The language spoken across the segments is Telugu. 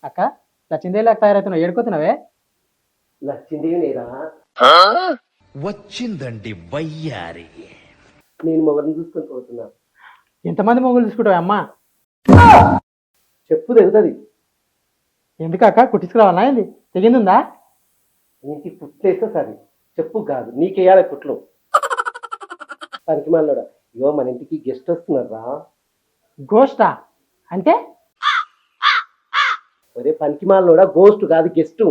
అక్క లచ్చిందేవి తయారవుతున్నావు ఏడుకోతున్నావే లచ్చిందేవి నేరా వచ్చిందండి వయ్యారి. నేను మొగని చూసుకొని పోతున్నా. ఎంతమంది మొగులు తీసుకుంటావు అమ్మా చెప్పు తెగుతుంది. ఎందుకక్క కుట్టించుకురావాలా ఏంది తెగిందుందా నీకు పుట్లేస్తే సరే చెప్పు కాదు నీకేయాలి పుట్లు. పనికి మాలోడా ఇగో మన ఇంటికి గెస్ట్ వస్తున్నారా. గోష్టా అంటే ఒరే పనికి మాలోడా గోస్ట్ కాదు గెస్ట్.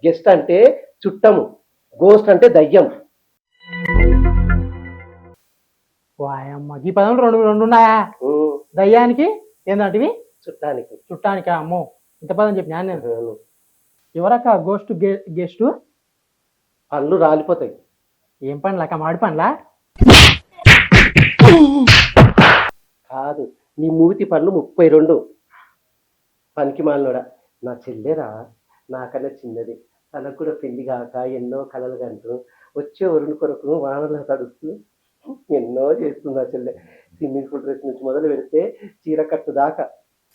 గెస్ట్ అంటే చుట్టము, గోస్ట్ అంటే దయ్యం. వాయమ్మ ఈ పదం రెండు రెండు ఉన్నాయా దయ్యానికి ఏందంటివి చుట్టానికి చుట్టానికా అమ్మో ఇంత పదం చెప్పినా నేను ఎవరక్క గోస్ట్ గెస్ట్ పళ్ళు రాలిపోతాయి. ఏం పండ్లు అక్క మాడి పండ్లా కాదు నీ మూతి పళ్ళు 32. పనికి మాలోడా నా చెల్లెరా నాకన్నా చిన్నది. తనకు కూడా పెళ్లి కాక ఎన్నో కలలు కంటూ వచ్చే వరుణ్ కొరకు వానలో తడుస్తూ ఎన్నో చేస్తుంది ఆ చెల్లె. స్విమ్మింగ్ పూల్ డ్రెస్ నుంచి మొదలు పెడితే చీర కట్టు దాకా.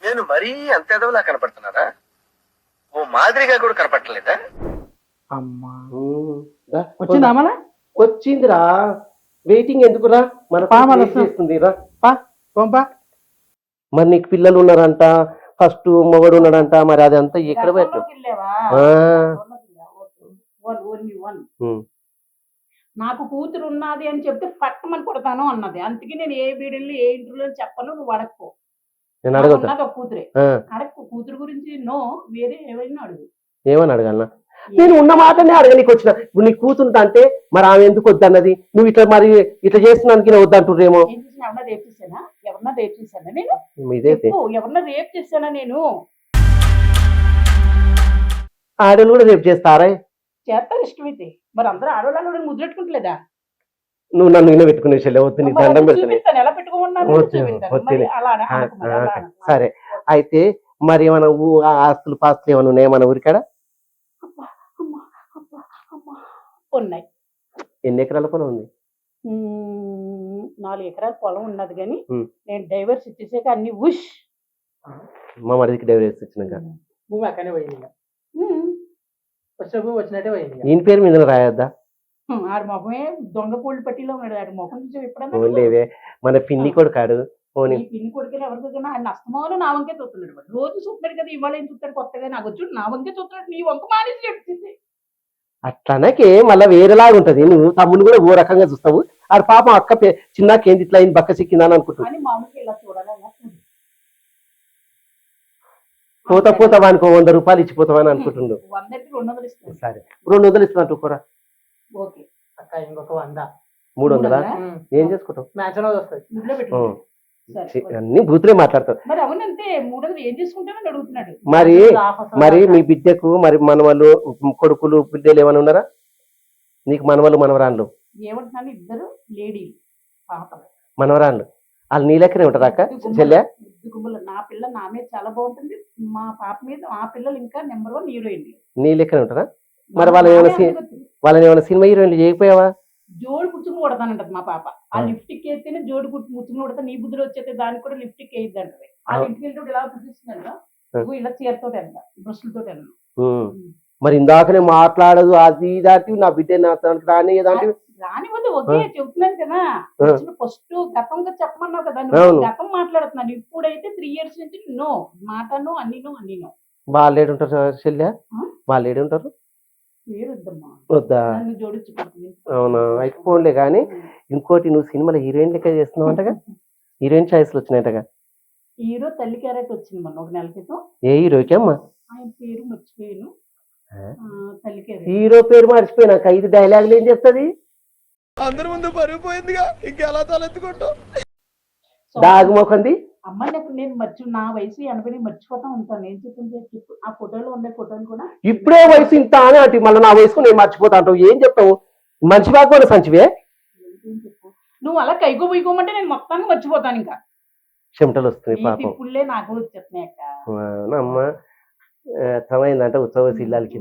నేను మరీ అంత ఎదవలా కనపడుతున్నారా? ఓ మాదిరిగా కూడా కనపడలేదా? అమ్మా రా, వచ్చిందా మళ్ళా వచ్చిందిరా. వెయిటింగ్ ఎందుకురా మన పామలు చేస్తుంది రా. పా పంపా మరి నీకు పిల్లలు ఉన్నారంట, ఫస్ట్ మొగడు ఉన్నాడంట, మరి అదంతా ఎక్కడ పెట్టు. నాకు కూతురు ఉన్నది అని చెప్తే పట్టమని కొడతాను అన్నది. అందుకే నేను ఏ వీడియోలో ఏ ఇంటర్వ్యూలో చెప్పను. నువ్వు అడక్కో. నేను అడగతా ఒక కూతురే అడక్కు. కూతురు గురించి నో వేరే ఏమైనా అడుగు. ఏమని అడగలనా? నేను ఉన్న మాటనే అడగనీకి వచ్చిన. ఇప్పుడు నీ కూతుంటా అంటే మరి ఆమె ఎందుకు వద్దన్నది? నువ్వు ఇట్లా మరి ఇట్లా చేస్తున్నానికి వద్దంటుర్రేమో. ఎవరన్నా రేప్ చేశానా? ఎవరన్నా రేప్ చేశానా నేను? ఎవరన్నా రేప్ చేశానా నేను? ఆడలు కూడా రేపు చేస్తారా? చేస్తారు ఇష్టమైతే. మరి అందరూ ఆడవాళ్ళు ముద్రెట్టుకుంటలేదా? నువ్వు నన్ను ఇన్న పెట్టుకునే చెల్లె వద్దు, నీ దండం పెడతాను. ఎలా పెట్టుకోమన్నారు? సరే అయితే మరి ఏమైనా ఆస్తులు పాస్తులు ఏమైనా ఉన్నాయా మన ఊరికాడ? ఉన్నాయి. ఎన్ని ఎకరాల పొలం ఉంది? 4 ఎకరాల పొలం ఉన్నది. కానీ నేను డైవర్స్ ఇచ్చేసాక అన్ని ఉష్ మా మరిదికి డైవర్స్ ఇచ్చినాక భూమి అక్కనే పోయింది. వచ్చిన భూమి వచ్చినట్టే పోయింది. ఈయన పేరు మీద రాయొద్దా? ఆడి మొహమే దొంగ కోళ్ళు పట్టిలో ఉన్నాడు. ఆడి మొహం నుంచి ఎప్పుడన్నా లేవే మన పిన్ని కొడుకాడు. పిన్ని కొడుకుని ఎవరికైనా ఆయన అస్తమానం నా వంకే చూస్తున్నాడు. రోజు చూస్తున్నాడు కదా, ఇవాళ ఏం చూస్తాడు కొత్తగా? నాకు వచ్చి నా వంకే చూస్తున్నాడు. నీ వంక మానేసి చెప్తుంది. అట్లనకే మళ్ళీ వేరేలాగా ఉంటది. నువ్వు తమ్ముడు కూడా ఓ రకంగా చూస్తావు. ఆడు పాపం అక్క చిన్నకేంది ఇట్లా అయింది బక్క చిక్కిందని అనుకుంటున్నాను. అని మామూలుగా ఇలా చూడాలి. పోతా వానికి 100 రూపాయలు ఇచ్చిపోతావని అనుకుంటుండు. 100కి 200 ఇస్తాను. సరే 200 ఇస్తున్నట్టు కూర. ఓకే అక్క ఇంకొక 100 300 ఏం చేసుకుంటావు? మ్యాచ్ అనేది వస్తుంది. ఇంట్లో పెట్టుకో. అన్ని బూతులే మాట్లాడతావు. మరి అవునంటే 300 ఏం చేసుకుంటామని అడుగుతున్నాడు. మరి మీ బిడ్డకు మరి మనవలు కొడుకులు బిడ్డలు ఏమైనా ఉన్నారా నీకు? మనవలు మనవరాళ్ళు ఏమంటున్నాను? ఇద్దరు లేడీ పాపలు మనవరాళ్ళు. వాళ్ళు నీ లెక్కనే ఉంటారా అక్క చెల్లె? నా పిల్ల నా మీద చాలా బాగుంటుంది. మా పాప మీద మా పిల్లలు ఇంకా నెంబర్ 1 హీరోయిన్. నీ లెక్కనే ఉంటారా? మరి వాళ్ళని ఏమైనా సినిమా హీరోయిన్లు చేయకపోయావా? జోడు పుచ్చుకుని కొడతానంటది మా పాప. ఆ లిఫ్ట్కి వేస్తేనే జోడు ముచ్చుకుని కొడతా. నీ బుద్ధులు వచ్చేస్తే దానికి కూడా లిఫ్ట్కి వేయద్దు అంటది. ఆ ఇంటికి వెళ్ళి ఇలా చూపిస్తున్నాడు. నువ్వు ఇలా చీరతో వెళ్తా, బ్రష్లతో వెళ్తాను. మరి ఇందాకనే మాట్లాడదు అది దాటి నా బిడ్డ రానివ్వదు. ఓకే చెప్తున్నాను కదా. ఫస్ట్ గతంగా చెప్పమన్నావు కదా, గతం మాట్లాడుతున్నాను. ఇప్పుడైతే 3 years నుంచి నో మాటను అన్ని నో. వాళ్ళు ఏడుంటారు చెల్లె? వాళ్ళు ఏడుంటారు? వద్దా? అవునా? అయితే ఫోన్లే. కానీ ఇంకోటి నువ్వు సినిమాలో హీరోయిన్ లెక్క చేస్తున్నావు అంటగా? హీరోయిన్ ఛాయిస్లు వచ్చినాయంటగా? హీరో తల్లి క్యారెక్టర్ వచ్చింది మొన్న 1 నెల క్రితం. ఏ హీరోకి అమ్మా? ఆయన పేరు మర్చిపోయాను. తల్లి క్యారెక్టర్. హీరో పేరు మర్చిపోయినాక 5 డైలాగులు ఏం చెప్తుంది? అందరి ముందు పరుగుపోయిందిగా, ఇంకెలా తలెత్తుకుంటావు? దాగుమోకంది. అమ్మాయి నేను నా వయసు 80 మర్చిపోతా ఉంటాను. ఏం చెప్పింది ఆ ఫోటోలో ఉండే ఫోటోలు కూడా. ఇప్పుడే వయసు ఇంత అని అంటే మళ్ళీ నా వయసుకు నేను మర్చిపోతా అంటావు. ఏం చెప్తావు? మంచి బాగా సంచివే. నువ్వు అలా కైకో బొయ్యకోమంటే నేను మొత్తాన్ని మర్చిపోతాను. ఇంకా చెమటలు వస్తున్నాయి పాపం. పుల్లే నాకు వచ్చేస్తున్నాయి అక్క. అవునమ్మా. సమయందంటే ఉత్సవ శిల్లాలకి.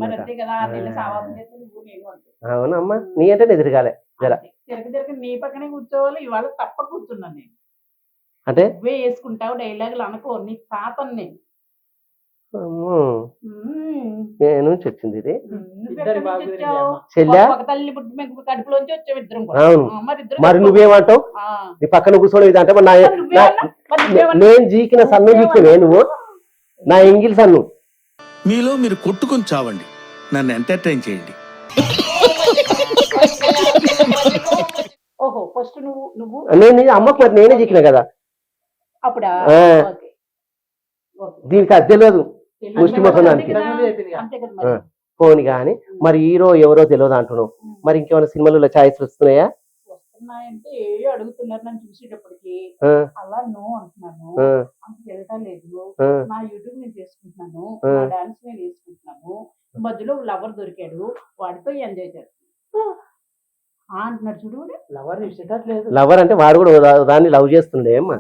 అవునమ్మా. నీ అంటే ఎదురుగాలే జర తిరగ నీ పక్కనే కూర్చోవాలి. ఇవాళ తప్ప కూర్చున్నాను నేను. అంటే వేసుకుంటావు డైలాగులు అనుకో. నీ తాతను నేను అమ్మో, ఉమ్. నేను నుంచి వచ్చింది ఇది ఇద్దరి బాబు గురించి అమ్మ. చెల్లా. ఒక తల్లి పుట్టి మేము కడుపులోంచి వచ్చాం ఇద్దరం కూడా. అవును. మరి ఇద్దరు మరి నువ్వేమంటావు? నీ పక్కన కూర్చోడం ఇది అంటే మరి నేను జీకిన సన్ను జీకినవే నువ్వు, నా ఎంగిల్ సన్ను. మీలో మీరు కొట్టుకొని చావండి, నన్ను ఎంటర్టైన్ చేయండి. ఓహో ఫస్ట్ నువ్వు నువ్వు నేను అమ్మకు మరి నేనే జీకిన కదా. అప్పుడా ఆ. ఓకే. ఓకే. దీనికి అది తెలియదు. ముష్టి ముఖం దానికి. అంతే కదా మరి. పోని కానీ మరి హీరో ఎవరో తెలియదు అంటున్నావు. మరి ఇంకేమైనా సినిమాలలో ఛాయిస్ వస్తున్నాయా? వస్తున్నాయంటే అడుగుతున్నారు నన్ను చూసేటప్పటికి. ఆ, అలా నో అంటున్నాను. ఆ, అంత వెళ్ళటం లేదు. ఆ, నా యూట్యూబ్ నేను చేసుకుంటున్నాను, ఆ. నా డాన్స్ నేను వేసుకుంటున్నాను. మధ్యలో లవర్ దొరికాడు, వాడితో ఎంజాయ్ చేస్తాను అంటున్నాడు. చూడు వాడు. లవర్ ఇష్టట్లేదు. లవర్ అంటే వాడు కూడా దాన్ని లవ్ చేస్తుండే అమ్మా.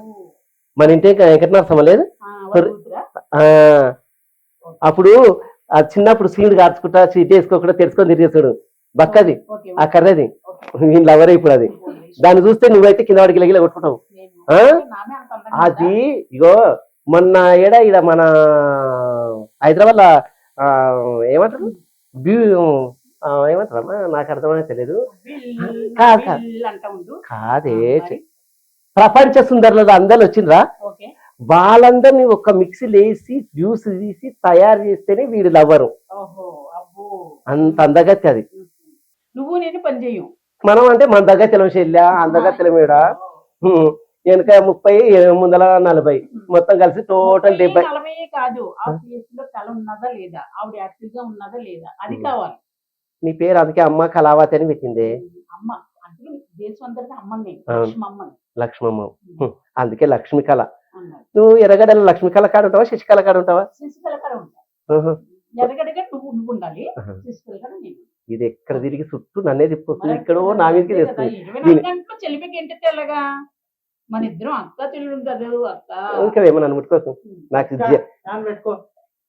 మన ఇంటి వెంకటనరసమ్మ లేదు. వాడు కూతురా? ఆ, అప్పుడు ఆ చిన్నప్పుడు సీడ్ కార్చుకుంటా చీట్ వేసుకోకుండా తెరుచుకొని తిరిగేస్తాడు బక్కది ఓకే, ఆ కర్రది. నేను లవర్ ఇప్పుడు అది. దాన్ని చూస్తే నువ్వైతే కింద వాడికి లగిల కొట్టుకుంటావు. ఆ? నామే అంత అందంగా అది ఇగో మొన్న ఈడ మన హైదరాబాద్ లో ఏమంటారు ఏమంటారమ్మా నాకు అర్థమైనా తెలియదు. కాదు, కాదు. అంటా ఉండు. కాదే మరి? ప్రపంచ సుందరులు అందరు వచ్చిండ్రా, ఓకే. వాళ్ళందరినీ ఒక మిక్సీలో వేసి జ్యూస్ తీసి తయారు చేస్తేనే వీడు లవ్వరు. ఓహో అబ్బో. అంత అందగత్తి అది. నువ్వు నేను పని చెయ్యం. మనం అంటే మన దగ్గర చెల్లా అందగత్తెల మీద వెనక 30 ముందల 40 మొత్తం కలిసి టోటల్ 70. 40 కాదు, ఆ ఫేస్ లో కళ ఉన్నదా లేదా, ఆవిడ యాక్టివ్ గా ఉన్నదా లేదా, అది కావాలి. నీ పేరు అందుకే అమ్మ కళావతి అని పెట్టింది. అమ్మ అంటే దేశం అందరికీ అమ్మని, అవును. లక్ష్మి అమ్మని లక్ష్మమ్మ. అందుకే లక్ష్మి కళ. అన్నారు. నువ్వు ఎర్రగడ్డలో లక్ష్మి కళ కాడ ఉంటావా శశికళ కాడ ఉంటావా? శిశుకళ కూడా ఉంటాయి. ఆహా. ఎరగడగా నువ్వు ఉండాలి, ఆహా. శిశుకళ కూడా నేను. ఇది ఎక్కడ తిరిగి చుట్టూ నన్నే తిప్పుతుంది, మరి ఇక్కడో నా మీదకి అంతే కదా, తెస్తుంది. 24 గంటలు చెలిమికి ఏంటంటే ఎలాగా మన ఇద్దరం అక్క చెల్లుడు కదా అక్క. ఇంకా ఏమో నన్ను ముట్టుకోసం నాకు దాన్ని పెట్టుకో.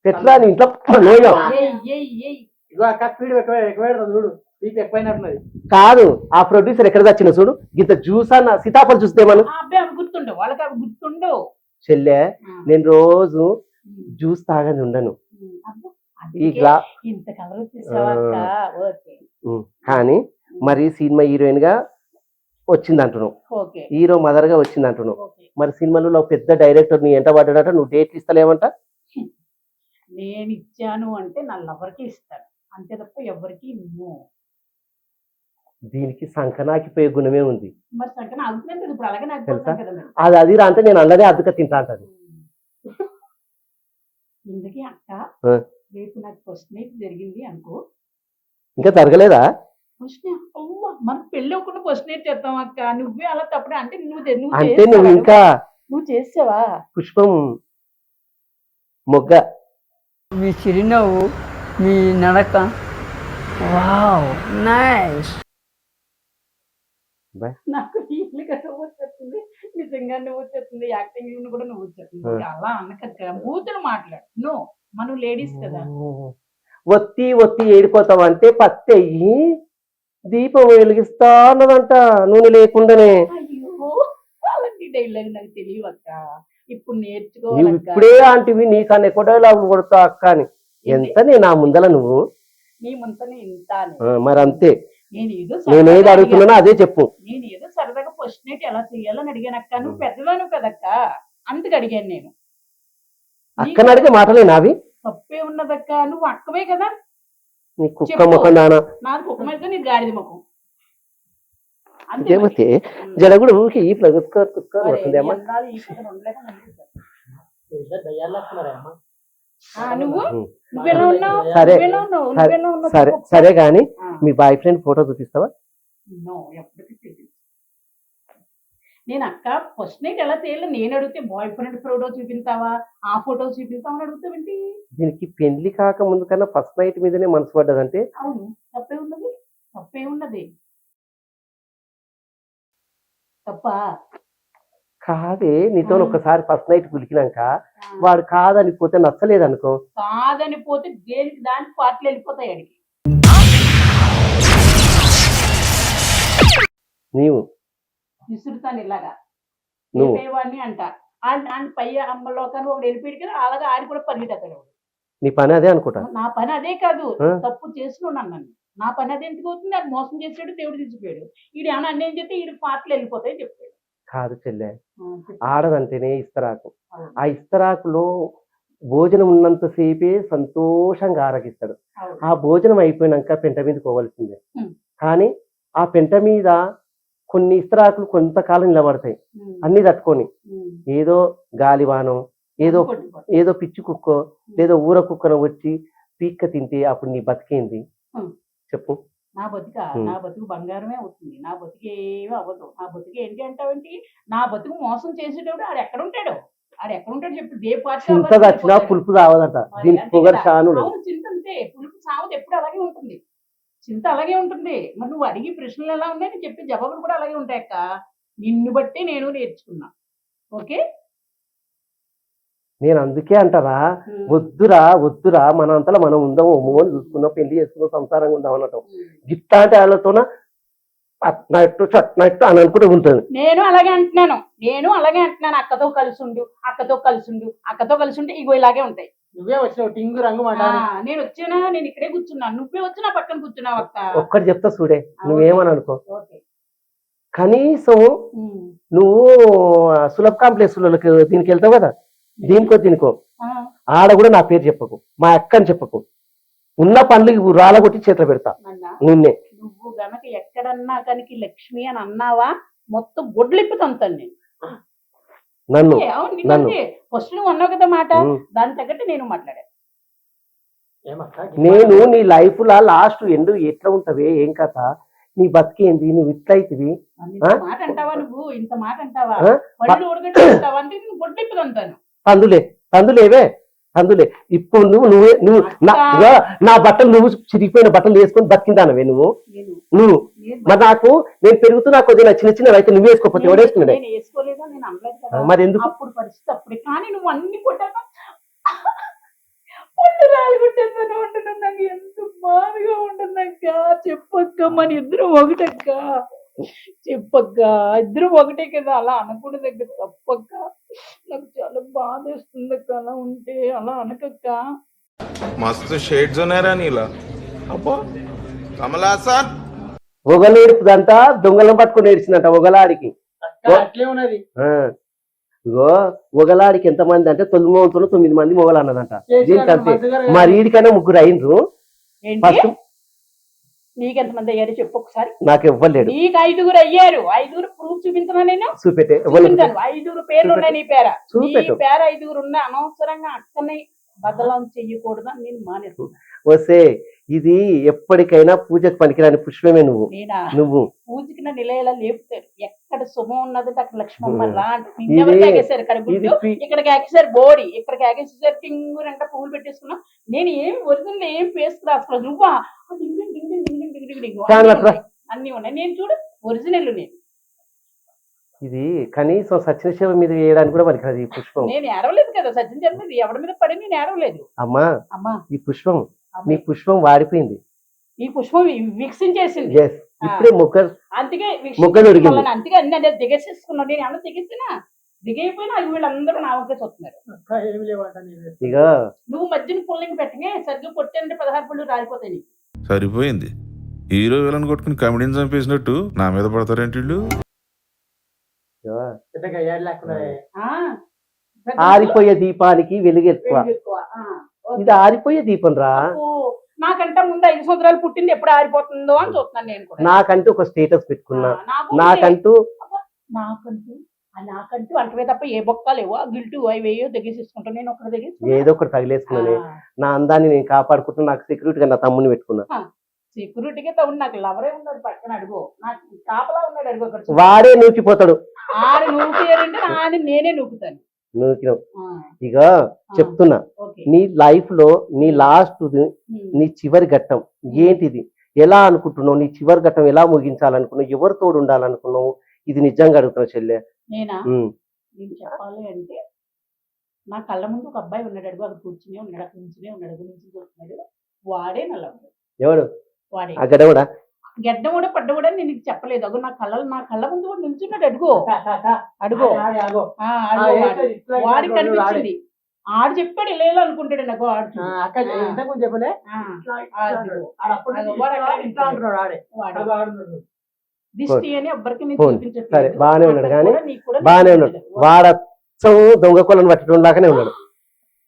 పెట్లా నీ ఇంట్లో నోయో. ఏయ్, ఏయ్, ఏయ్. ఇగో అక్క స్పీడ్ ఎక్కువ పెడతాను చూడు, స్పీడ్ ఎక్కువైనట్టున్నది. కాదు ఆ ప్రొడ్యూసర్ ఎక్కడ వచ్చిన చూడు, ఇంత జ్యూస్ అన్న సీతాఫలం చూస్తే మనం ఆ అబ్బాయి అవి గుర్తుండవు, వాళ్ళకి అవి గుర్తుండవు. చెల్లె ఆ. నేను రోజు జ్యూస్ తాగని ఉండను. అబ్బా, ఈ అందుకే గ్లా ఇంత కలర్ వచ్చేసావక్క. ఓకే కానీ మరి సినిమా హీరోయిన్ గా వచ్చింది అంటున్నావు, ఓకే హీరో మదర్ గా వచ్చింది అంటున్నావు. ఓకే. మరి సినిమాలో పెద్ద డైరెక్టర్ నీ ఎంట పడ్డాడట, నువ్వు డేట్లు ఇస్తలేమంట. నేను ఇచ్చాను అంటే నా లవర్కి ఇస్తాను, అంతే తప్ప ఎవరికి ఇవ్వను. దీనికి సంకనాకిపోయే గుణమే ఉంది. మరి సంకన అవుతున్నాను కదా ఇప్పుడు, అలాగే నాకు తెలుసా? కదా మరి. అది అది రా అంటే నేను అల్లదే అద్దక తింటా అంటది. ఇందుకే అక్క ఆ. రేపు నాకు ఫస్ట్ నైట్ జరిగింది అనుకో. ఇంకా జరగలేదా? ఫస్ట్ అవ్వ మనకు పెళ్ళి అవ్వకుండా ఫస్ట్ నైట్ చేద్దాం అక్క. నువ్వే అలా తప్పుడే అంటే నువ్వు అంటే నువ్వు ఇంకా నువ్వు చేసావా? పుష్పం మొగ్గ. మీ చిరునవ్వు, మీ నడక, వావ్ నైస్. నాకు ఈజీగా నువ్వు వచ్చేస్తుంది, నిజంగా నువ్వు వచ్చేస్తుంది, యాక్టింగ్ కూడా నువ్వు వచ్చేస్తుంది. అలా అనక బూతులు మాట్లాడు. నో, మనం లేడీస్ కదా. ఒత్తి ఒత్తి ఏడిపోతావు అంటే పత్తెయ్యి దీపం వెలిగిస్తా అన్నదంట నూనె లేకుండానే. అయ్యో అలాంటి డైలాగ్ నాకు తెలియదు అక్క, ఇప్పుడు నువ్వు నేర్చుకోవాలి. ఇప్పుడే అంటివి నీకన్నా ఎక్కువ డైలాగ్ కొడతావు అక్క అని. ఎంత నేను ఆ ముందల నువ్వు నీ ముంతనే ఇంత అని. మరి అంతే. నేను ఏదో నేను ఏది సరదాగా అడుగుతున్నానో అదే చెప్పు. నేను ఏదో సరదాగా ఫస్ట్ నైట్ ఎలా చేయాలని అడిగాను అక్క. నువ్వు పెద్దవాను కదక్క, అందుకు అడిగాను నేను. అక్కని అడిగే మాటలే నావి. తప్పే ఉన్నదక్క, నువ్వు అక్కవే కదా. నీ కుక్క చెప్పు. ముఖం దానా నాకు కుక్క మీద నీ గాడిద ముఖం అంతే మరి. లేకపోతే జడగుడు ఊరికి ఈ కుక్క మరి వస్తుంది అమ్మా. ఎందాలు ఈ పక్కన ఉండలేక నన్ను దయ్యాలు వస్తున్నారా అమ్మ? నువ్వు నువ్వెలా ఉన్నావు? సరే, నువ్వెలా ఉన్నావు? సరే, నువ్వెలా ఉన్నావు? సరే సరే గాని మీ బాయ్ ఫ్రెండ్ ఫోటో చూపిస్తావా? నో, ఎప్పటికీ తెలియదు. నేను అక్క ఫస్ట్ నైట్ ఎలా చేయాలి నేను అడిగితే బాయ్ ఫ్రెండ్ ఫోటో చూపిస్తావా, ఆ ఫోటో చూపిస్తావా అని అడుగుతావేంటి? దీనికి పెళ్లి కాక ముందు కన్నా ఫస్ట్ నైట్ మీదనే మనసు పడ్డదంటే అవును, తప్పే ఉన్నది, తప్పే ఉన్నది. తప్ప కాదే, నీతో ఒక్కసారి ఫస్ట్ నైట్ కులికినాక వాడు కాదని పోతే నచ్చలేదు అనుకో. కాదని పోతే దేనికి దానికి పాటలు వెళ్ళిపోతాయి అడిగి. నీవు విసురుతాను ఇలాగా నువ్వు వాడిని అంట. అండ్ పై అమ్మలోకాన్ని ఒకటి వెళ్ళిపోయాడు కదా, అలాగా ఆడి కూడా పరిగెడతాడు. నీ పని అదే అనుకుంటా. నా పని అదే కాదు, ఆ? తప్పు చేస్తున్నాను నన్ను. నా పని అదే ఎందుకు అవుతుంది? అది మోసం చేసాడు, దేవుడు తీసిపోయాడు. ఈడు ఏమన్నా అన్నేం చెప్తే ఈడు పాటలు వెళ్ళిపోతాయి చెప్పాడు. కాదు చెల్లె, చెప్పు. ఆడదంటేనే ఇస్తరాకు. అవును. ఆ ఇస్తరాకులో భోజనం ఉన్నంతసేపే సంతోషంగా ఆరగిస్తాడు. అవును. ఆ భోజనం అయిపోయినాక పెంట మీద పోవలసిందే. ఉమ్. కానీ ఆ పెంట మీద కొన్ని ఇస్తరాకులు కొంతకాలం నిలబడతాయి, ఉమ్. అన్ని తట్టుకొని. ఉమ్. ఏదో గాలివానం, ఏదో కొట్టుకో. ఏదో పిచ్చి కుక్కో లేదో ఊర కుక్కను వచ్చి పీక్క తింటే అప్పుడు నీ బతికేంది ఉమ్. చెప్పు. నా బతుక ఉమ్. నా బతుకు బంగారమే అవుతుంది. నా బతుకు ఏమీ అవ్వదు. నా బతుకు ఏంటి అంటావేంటి? నా బతుకు మోసం చేసేటప్పుడు ఆడు ఎక్కడ ఉంటాడు? ఆడు ఎక్కడ ఉంటాడు చెప్పు? ఏ పార్టీ చింత వచ్చినా పులుపు రావదట, దీనికి పొగరు చాను. అవును, చింత అంతే, పులుపు సావదు, ఎప్పుడు అలాగే ఉంటుంది. చింత అలాగే ఉంటుంది. మరి నువ్వు అడిగి ప్రశ్నలు ఎలా ఉన్నాయి, నేను చెప్పే జవాబులు కూడా అలాగే ఉంటాయక్క. నిన్ను బట్టి నేను నేర్చుకున్నా. ఓకే. నేను అందుకే అంటారా, వద్దురా మనంతలో మనం ఉందాము, మోని చూసుకున్నాం, పెళ్లి చేసుకున్నాం, సంసారంగా ఉందాం అనటం. గిట్టా అంటే వాళ్ళతోన అట్నట్టు చట్నట్టు అని అనుకుంటూ ఉంటుంది. నేను అలాగే అంటున్నాను. అక్కతో కలిసి ఉండు, అక్కతో కలిసి ఉంటే ఇగో ఇలాగే ఉంటాయి. నువ్వే వచ్చినావు టింగు రంగు మాట. నేను వచ్చానా, నేను ఇక్కడే కూర్చున్నాను, నువ్వే వచ్చి నా పక్కన కూర్చున్నావు అక్క. ఒక్కటి చెప్తా చూడే, నువ్వేమని అనుకో, ఓకే. కనీసం నువ్వు సులభ కాంప్లెక్స్ దీనికి వెళ్తావు కదా, దీనికో ఆడ కూడా నా పేరు చెప్పకు, మా అక్క అని చెప్పకు. ఉన్న పనులు రాలగొట్టి చేతిలో పెడతా నిన్నే. నువ్వు గనక ఎక్కడన్నా కనుక లక్ష్మి అని అన్నావా, మొత్తం గొడ్లిప్పి తంతాను నేను. నన్ను ఫస్ట్ నువ్వు అన్నావు కదా మాట, దాని తగ్గట్టు నేను మాట్లాడాను. నేను నీ లైఫ్ లా లాస్ట్ ఎండు ఎట్లా ఉంటవే, ఏం కథ, నీ బతికేంది, నువ్వు ఇట్లయితివి. మాట అంటావా నువ్వు? ఇంత మాట అంటావా? పళ్ళు ఉడగట్టు అంటావా అంటే నేను గొడ్లిప్పి తంతాను. తందులేవే ఇప్పుడు నువ్వు నా బట్టలు నువ్వు చిరిగిపోయిన బట్టలు వేసుకొని బతికిందానవే నువ్వు. మరి నేను పెరుగుతున్నా కొద్దిగా చిన్న అయితే నువ్వు వేసుకోకపోతే ఎవడేసుకున్నాడే? మరి ఎందుకు? అప్పుడు పరిస్థితి అప్పుడే. కానీ నువ్వు అన్ని కొట్టాక పళ్ళు రాలుగుట్టేస్తాను ఉంటున్నాను. నాకు ఎంత బాధగా ఉంటుందక్క. చెప్పక్క, మన ఇద్దరు ఒకటక్క. చెప్పక్క, ఇద్దరు ఒకటే కదా, అలా అనకూడదు దగ్గర తప్పక్క. నాకు చాలా బాధ వేస్తుంది అక్క, అలా ఉంటే. అలా అనకక్క. మస్తు షేడ్స్ ఉన్నాయరా నీలా. అబ్బో కమలాసన్ ఒగలేడుపుదంట, దొంగలను పట్టుకుని ఏడిచిందంట ఒగలాడికి. అట్లే ఉన్నది. ఇగో ఒగలాడికి ఎంతమంది అంటే 9 మంది మొగలు అన్నదంట. దీనికి అంతే. మరి వీడికైనా 3 అయినరు. ఫస్ట్ నీకెంతమంది అయ్యారు చెప్పు ఒకసారి. నాకు ఇవ్వలేడు. నీకు 5 అయ్యారు. 5 ప్రూఫ్ చూపించనా? నేను చూపెట్టే 5 పేర్లు ఉన్నాయి నీ పేర. నీ పేర 5 ఉన్నాయి. అనవసరంగా అక్కనే బదలం చెయ్యకూడదు నేను మానేస్తున్నా. వస్తే ఇది ఎప్పటికైనా పూజకు పనికిరాని పుష్పమే నువ్వు. పూజకి నిలయేలా లేపుతారు. ఎక్కడ శుభం ఉన్నది అక్కడ లక్ష్మమ్మ రా అంటే ఇక్కడ గుడ్డు, ఇక్కడికి ఎగేసారు బోడి, ఇక్కడికి ఎగేసేసారు టింగు రెంట పువ్వులు పెట్టేసుకున్నా. నేను ఏమి ఒరిజినల్ ఏం పేస్ట్ రాసుకోలేదు. నువ్వా అన్ని ఉన్నాయి. నేను చూడు ఒరిజినల్. నేను ఇది కనీసం సచిన సేవ మీద వేయడానికి కూడా పనికిరాదు ఈ పుష్పం. నేను ఏడవలేదు కదా సచిన సేవ మీద, ఎవరి మీద పడి నేను ఏడవలేదు. అమ్మా ఈ పుష్పం, నీ పుష్పం వాడిపోయింది. ఈ పుష్పం వికసించేసింది. ఇప్పుడే అందుకే అందుకే అన్ని దిగేసేసుకున్నాను. నేను ఏమన్నా దిగేసినా దిగైపోయినా అది వీళ్ళందరూ నా ఒకేసి వస్తున్నారు. ఇక నువ్వు మధ్యన పుల్లింగ్ పెట్టగే సరిగ్గా కొట్టానంటే 16 పళ్ళు రాలిపోతాయి. సరిపోయింది. హీరో విలన్ కొట్టుకుని కమెడీని చంపేసినట్టు నా మీద పడతారేంటి వీళ్ళు? ఆరిపోయే దీపానికి వెలుగు ఎక్కువ. ఇది ఆరిపోయే దీపం రా. నాకంటే ముందు 5 సంవత్సరాలు పుట్టింది, ఎప్పుడు ఆరిపోతుందో అని చూస్తున్నాను నేను కూడా. నాకంటూ ఒక స్టేటస్ పెట్టుకున్నా. నాకంటూ అంటవే తప్ప ఏ బొక్క లేవు. ఆ గిల్టు అవి వేయో దగ్గేసేసుకుంటా. నేను ఒకటి దగ్గర ఏదో ఒకటి తగిలేసుకున్నాను. నా అందాన్ని నేను కాపాడుకుంటూ నాకు సెక్యూరిటీగా నా తమ్ముని పెట్టుకున్నా. సెక్యూరిటీగా తమ్ముడు నాకు లవరే ఉన్నాడు పక్కన. అడుగు, నాకు కాపలా ఉన్నాడు. అడుగు, అక్కడ వాడే నూకిపోతాడు. ఆడు నూకియారంటే ఆడి నేనే నూకుతాను. నూకినావు. ఇక చెప్తున్నా, నీ లైఫ్ లో నీ లాస్ట్ నీ చివరి ఘట్టం ఏంటిది, ఎలా అనుకుంటున్నావు, నీ చివరి ఘట్టం ఎలా ముగించాలనుకున్నావు, ఎవరు తోడు ఉండాలనుకున్నావు, ఇది నిజంగా అడుగుతున్నా చెల్లె. నేనా? నేను చెప్పాలి అంటే నా కళ్ళ ముందు ఒక అబ్బాయి ఉన్నాడు. అడుగు, అక్కడ కూర్చునే ఉన్నాడు, అక్కడ నుంచునే ఉన్నాడు, అక్కడ నుంచి చూస్తున్నాడు. వాడే నల్లడు. ఎవడు? వాడే. ఆ గడ్డ కూడా గడ్డ కూడా పడ్డ కూడా నేను నీకు చెప్పలేదు. అగు నా కళ్ళ ముందు కూడా నిల్చున్నాడు. అడుగు వాడికి కనిపించింది. ఆడు చెప్పాడు ఇలా అనుకుంటాడు నాకు ఆడు ఆ, చూడు. అక్క ఇంతకుముందు చెప్పలే అదిగో. అప్పుడు అదిగో వాడు అక్కడ ఇట్లా అంటున్నాడు ఆడే వాడు. అగో ఆడున్నాడు. దిష్టి అని ఎవ్వరికి నేను పోనీ. చూపించట్లేదు. సరే, బాగానే ఉన్నాడు అక్కడ కానీ కూడా నీకు కూడా బాగానే ఉన్నాడు. చూపించలేదు. వాడచ్చం దొంగ కొలను పట్టడం లాగానే ఉన్నాడు.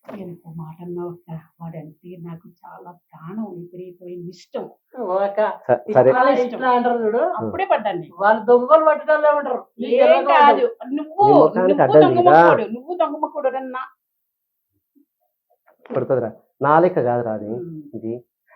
ఎంత మాట అన్నావు అక్క. వాడంటే నాకు చాలా ప్రాణం, విపరీతమైన ఇష్టం. ఓ అక్క సరే ఇట్లా ఇట్లా అంటారు చూడు, అప్పుడే పడ్డాను నేను. వాళ్ళు దొంగలు పట్టడం ఏమంటారు నీకు ఏం ఎర్రగా కాదు, ఉంటుంది. నువ్వు నీ ముఖానికి నువ్వు అడ్డం దొంగమొక్కడు, నువ్వు దొంగమొక్కడు అన్నా. పడుతుందిరా. నా లెక్క కాదురా అది. ఇది